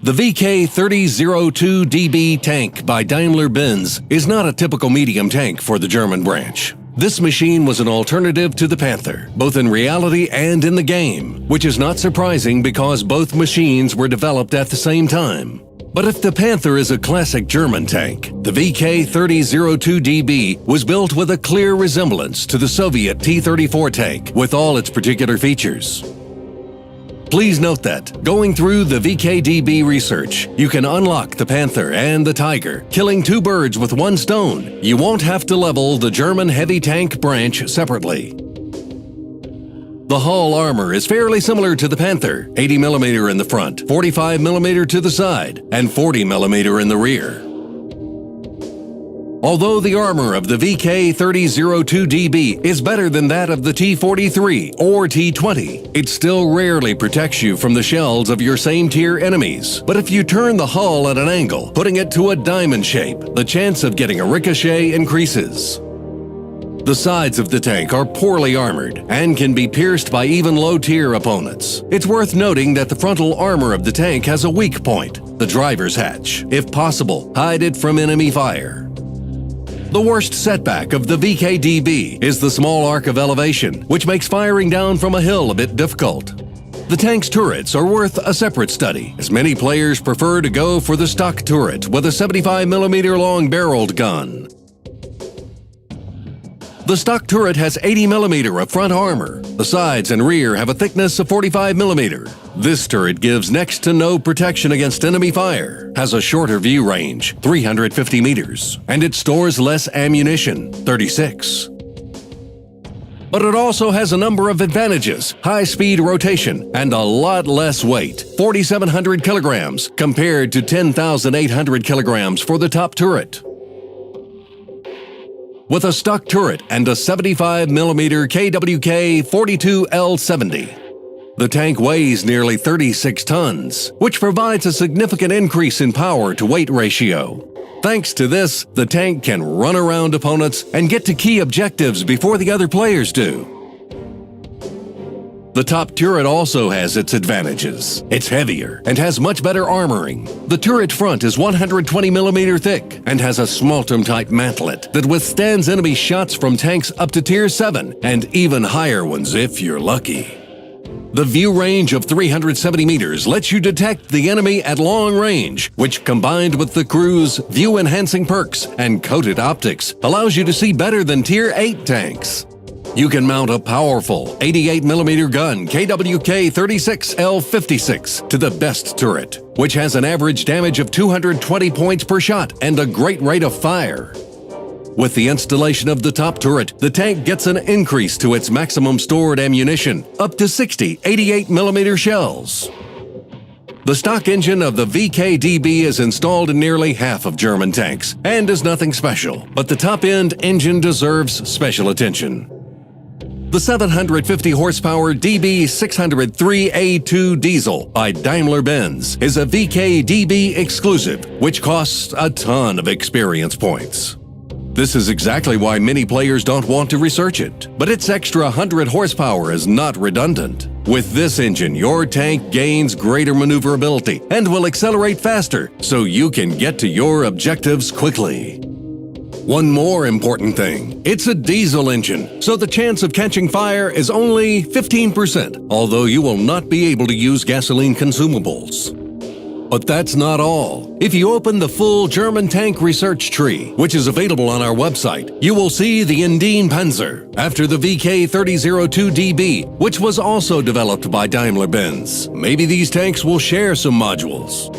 The VK3002DB tank by Daimler-Benz is not a typical medium tank for the German branch. This machine was an alternative to the Panther, both in reality and in the game, which is not surprising because both machines were developed at the same time. But if the Panther is a classic German tank, the VK3002DB was built with a clear resemblance to the Soviet T-34 tank with all its particular features. Please note that, going through the VKDB research, you can unlock the Panther and the Tiger, killing two birds with one stone. You won't have to level the German heavy tank branch separately. The hull armor is fairly similar to the Panther, 80mm in the front, 45mm to the side, and 40mm in the rear. Although the armor of the VK3002DB is better than that of the T-43 or T-20, it still rarely protects you from the shells of your same-tier enemies. But if you turn the hull at an angle, putting it to a diamond shape, the chance of getting a ricochet increases. The sides of the tank are poorly armored and can be pierced by even low-tier opponents. It's worth noting that the frontal armor of the tank has a weak point, the driver's hatch. If possible, hide it from enemy fire. The worst setback of the VKDB is the small arc of elevation, which makes firing down from a hill a bit difficult. The tank's turrets are worth a separate study, as many players prefer to go for the stock turret with a 75mm long barreled gun. The stock turret has 80mm of front armor. The sides and rear have a thickness of 45mm. This turret gives next to no protection against enemy fire, has a shorter view range, 350 meters, and it stores less ammunition, 36. But it also has a number of advantages: high-speed rotation and a lot less weight, 4,700 kilograms compared to 10,800 kilograms for the top turret. With a stock turret and a 75mm KWK-42L70. The tank weighs nearly 36 tons, which provides a significant increase in power-to-weight ratio. Thanks to this, the tank can run around opponents and get to key objectives before the other players do. The top turret also has its advantages. It's heavier and has much better armoring. The turret front is 120mm thick and has a Smaltum-type mantlet that withstands enemy shots from tanks up to Tier 7 and even higher ones if you're lucky. The view range of 370 meters lets you detect the enemy at long range, which combined with the crew's view-enhancing perks and coated optics allows you to see better than Tier 8 tanks. You can mount a powerful 88mm gun KWK-36L56 to the best turret, which has an average damage of 220 points per shot and a great rate of fire. With the installation of the top turret, the tank gets an increase to its maximum stored ammunition, up to 60 88mm shells. The stock engine of the VKDB is installed in nearly half of German tanks and is nothing special, but the top-end engine deserves special attention. The 750 horsepower DB603A2 diesel by Daimler-Benz is a VKDB exclusive, which costs a ton of experience points. This is exactly why many players don't want to research it, but its extra 100 horsepower is not redundant. With this engine, your tank gains greater maneuverability and will accelerate faster, so you can get to your objectives quickly. One more important thing, it's a diesel engine, so the chance of catching fire is only 15%, although you will not be able to use gasoline consumables. But that's not all. If you open the full German tank research tree, which is available on our website, you will see the Indien Panzer, after the VK3002DB, which was also developed by Daimler-Benz. Maybe these tanks will share some modules.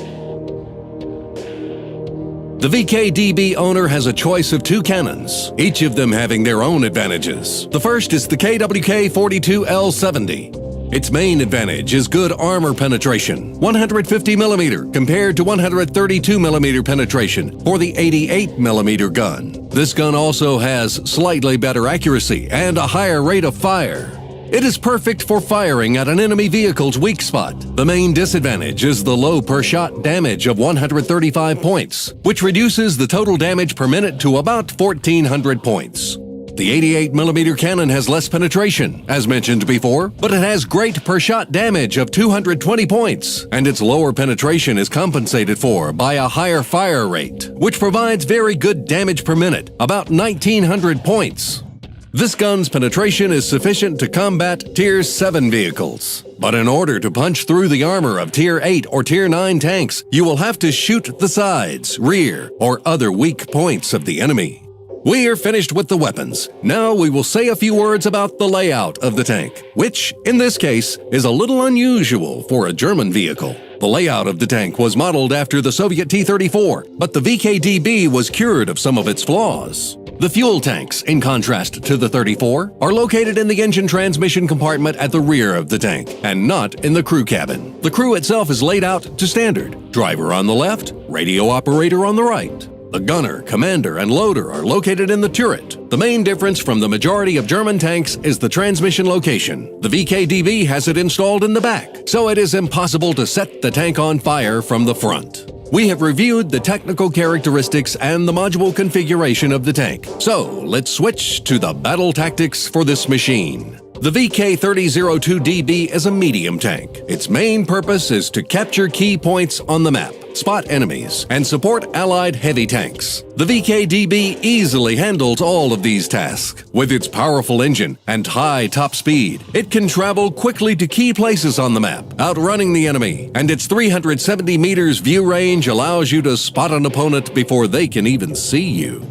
The VKDB owner has a choice of two cannons, each of them having their own advantages. The first is the KWK-42L70. Its main advantage is good armor penetration, 150mm compared to 132mm penetration for the 88mm gun. This gun also has slightly better accuracy and a higher rate of fire. It is perfect for firing at an enemy vehicle's weak spot. The main disadvantage is the low per-shot damage of 135 points, which reduces the total damage per minute to about 1,400 points. The 88mm cannon has less penetration, as mentioned before, but it has great per-shot damage of 220 points, and its lower penetration is compensated for by a higher fire rate, which provides very good damage per minute, about 1900 points. This gun's penetration is sufficient to combat Tier 7 vehicles. But in order to punch through the armor of Tier 8 or Tier 9 tanks, you will have to shoot the sides, rear, or other weak points of the enemy. We are finished with the weapons. Now we will say a few words about the layout of the tank, which, in this case, is a little unusual for a German vehicle. The layout of the tank was modeled after the Soviet T-34, but the VK-DB was cured of some of its flaws. The fuel tanks, in contrast to the 34, are located in the engine transmission compartment at the rear of the tank, and not in the crew cabin. The crew itself is laid out to standard. Driver on the left, radio operator on the right. The gunner, commander, and loader are located in the turret. The main difference from the majority of German tanks is the transmission location. The VK-DB has it installed in the back, so it is impossible to set the tank on fire from the front. We have reviewed the technical characteristics and the module configuration of the tank, so let's switch to the battle tactics for this machine. The VK3002DB is a medium tank. Its main purpose is to capture key points on the map, spot enemies, and support Allied heavy tanks. The VK-DB easily handles all of these tasks. With its powerful engine and high top speed, it can travel quickly to key places on the map, outrunning the enemy, and its 370 meters view range allows you to spot an opponent before they can even see you.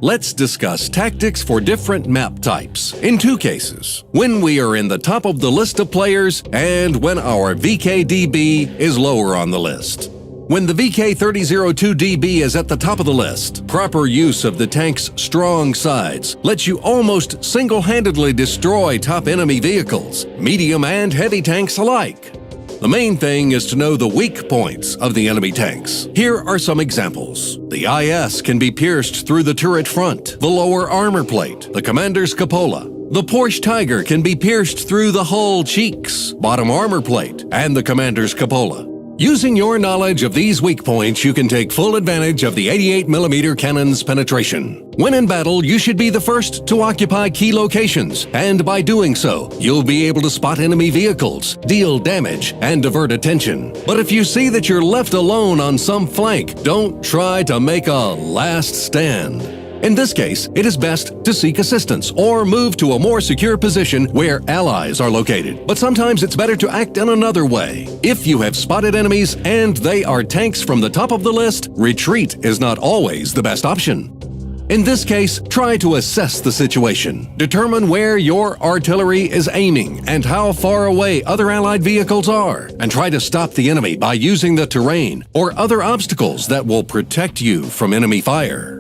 Let's discuss tactics for different map types in two cases: when we are in the top of the list of players and when our VK-DB is lower on the list. When the VK3002DB is at the top of the list, proper use of the tank's strong sides lets you almost single-handedly destroy top enemy vehicles, medium and heavy tanks alike. The main thing is to know the weak points of the enemy tanks. Here are some examples. The IS can be pierced through the turret front, the lower armor plate, the commander's cupola. The Porsche Tiger can be pierced through the hull cheeks, bottom armor plate, and the commander's cupola. Using your knowledge of these weak points, you can take full advantage of the 88mm cannon's penetration. When in battle, you should be the first to occupy key locations, and by doing so, you'll be able to spot enemy vehicles, deal damage, and divert attention. But if you see that you're left alone on some flank, don't try to make a last stand. In this case, it is best to seek assistance or move to a more secure position where allies are located. But sometimes it's better to act in another way. If you have spotted enemies and they are tanks from the top of the list, retreat is not always the best option. In this case, try to assess the situation. Determine where your artillery is aiming and how far away other Allied vehicles are, and try to stop the enemy by using the terrain or other obstacles that will protect you from enemy fire.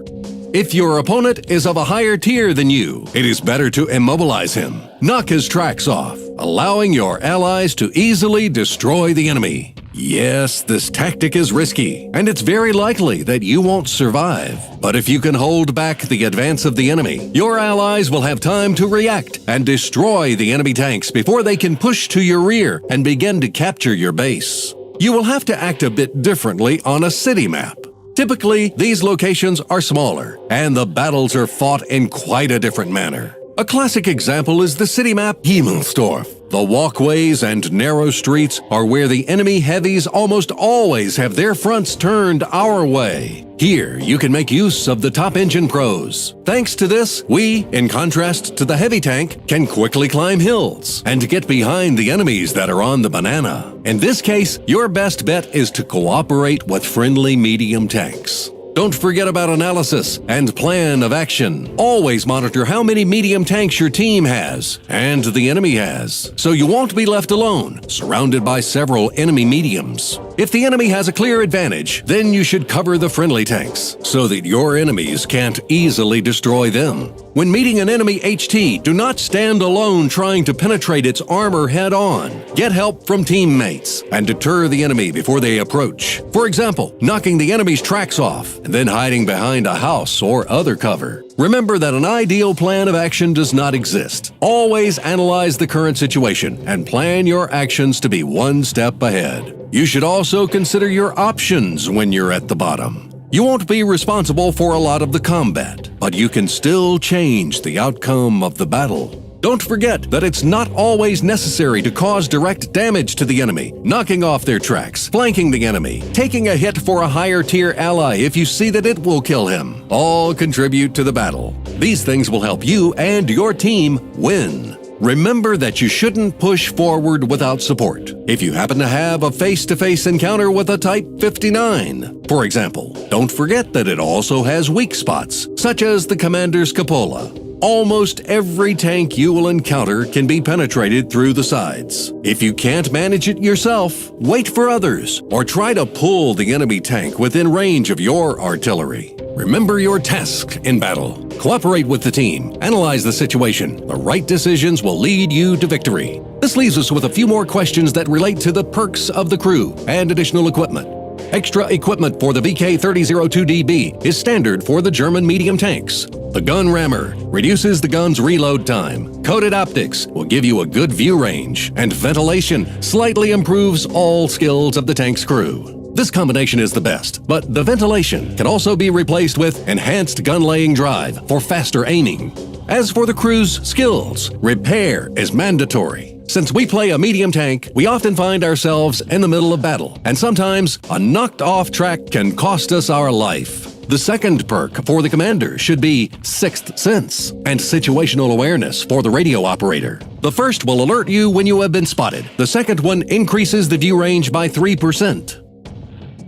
If your opponent is of a higher tier than you, it is better to immobilize him. Knock his tracks off, allowing your allies to easily destroy the enemy. Yes, this tactic is risky, and it's very likely that you won't survive. But if you can hold back the advance of the enemy, your allies will have time to react and destroy the enemy tanks before they can push to your rear and begin to capture your base. You will have to act a bit differently on a city map. Typically, these locations are smaller, and the battles are fought in quite a different manner. A classic example is the city map Himmelsdorf. The walkways and narrow streets are where the enemy heavies almost always have their fronts turned our way. Here, you can make use of the top engine pros. Thanks to this, we, in contrast to the heavy tank, can quickly climb hills and get behind the enemies that are on the banana. In this case, your best bet is to cooperate with friendly medium tanks. Don't forget about analysis and plan of action. Always monitor how many medium tanks your team has and the enemy has, so you won't be left alone, surrounded by several enemy mediums. If the enemy has a clear advantage, then you should cover the friendly tanks so that your enemies can't easily destroy them. When meeting an enemy HT, do not stand alone trying to penetrate its armor head-on. Get help from teammates and deter the enemy before they approach. For example, knocking the enemy's tracks off and then hiding behind a house or other cover. Remember that an ideal plan of action does not exist. Always analyze the current situation and plan your actions to be one step ahead. You should also consider your options when you're at the bottom. You won't be responsible for a lot of the combat, but you can still change the outcome of the battle. Don't forget that it's not always necessary to cause direct damage to the enemy. Knocking off their tracks, flanking the enemy, taking a hit for a higher tier ally if you see that it will kill him, all contribute to the battle. These things will help you and your team win. Remember that you shouldn't push forward without support. If you happen to have a face-to-face encounter with a Type 59, for example, don't forget that it also has weak spots, such as the commander's cupola. Almost every tank you will encounter can be penetrated through the sides. If you can't manage it yourself, wait for others, or try to pull the enemy tank within range of your artillery. Remember your task in battle. Cooperate with the team. Analyze the situation. The right decisions will lead you to victory. This leaves us with a few more questions that relate to the perks of the crew and additional equipment. Extra equipment for the VK3002DB is standard for the German medium tanks. The gun rammer reduces the gun's reload time. Coated optics will give you a good view range, and ventilation slightly improves all skills of the tank's crew. This combination is the best, but the ventilation can also be replaced with enhanced gun-laying drive for faster aiming. As for the crew's skills, repair is mandatory. Since we play a medium tank, we often find ourselves in the middle of battle, and sometimes a knocked-off track can cost us our life. The second perk for the commander should be Sixth Sense and Situational Awareness for the radio operator. The first will alert you when you have been spotted. The second one increases the view range by 3%.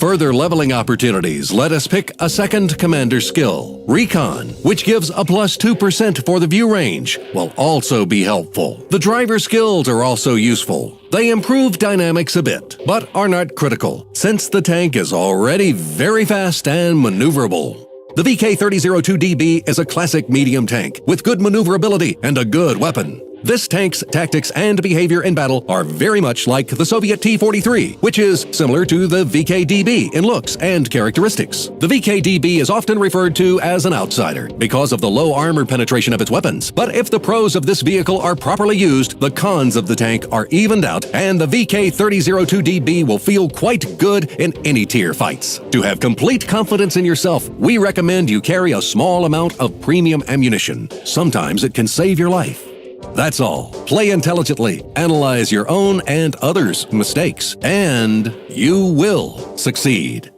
Further leveling opportunities let us pick a second commander skill. Recon, which gives a plus 2% for the view range, will also be helpful. The driver skills are also useful. They improve dynamics a bit, but are not critical, since the tank is already very fast and maneuverable. The VK3002DB is a classic medium tank with good maneuverability and a good weapon. This tank's tactics and behavior in battle are very much like the Soviet T-43, which is similar to the VK-DB in looks and characteristics. The VK-DB is often referred to as an outsider because of the low armor penetration of its weapons, but if the pros of this vehicle are properly used, the cons of the tank are evened out, and the VK3002DB will feel quite good in any tier fights. To have complete confidence in yourself, we recommend you carry a small amount of premium ammunition. Sometimes it can save your life. That's all. Play intelligently, analyze your own and others' mistakes, and you will succeed.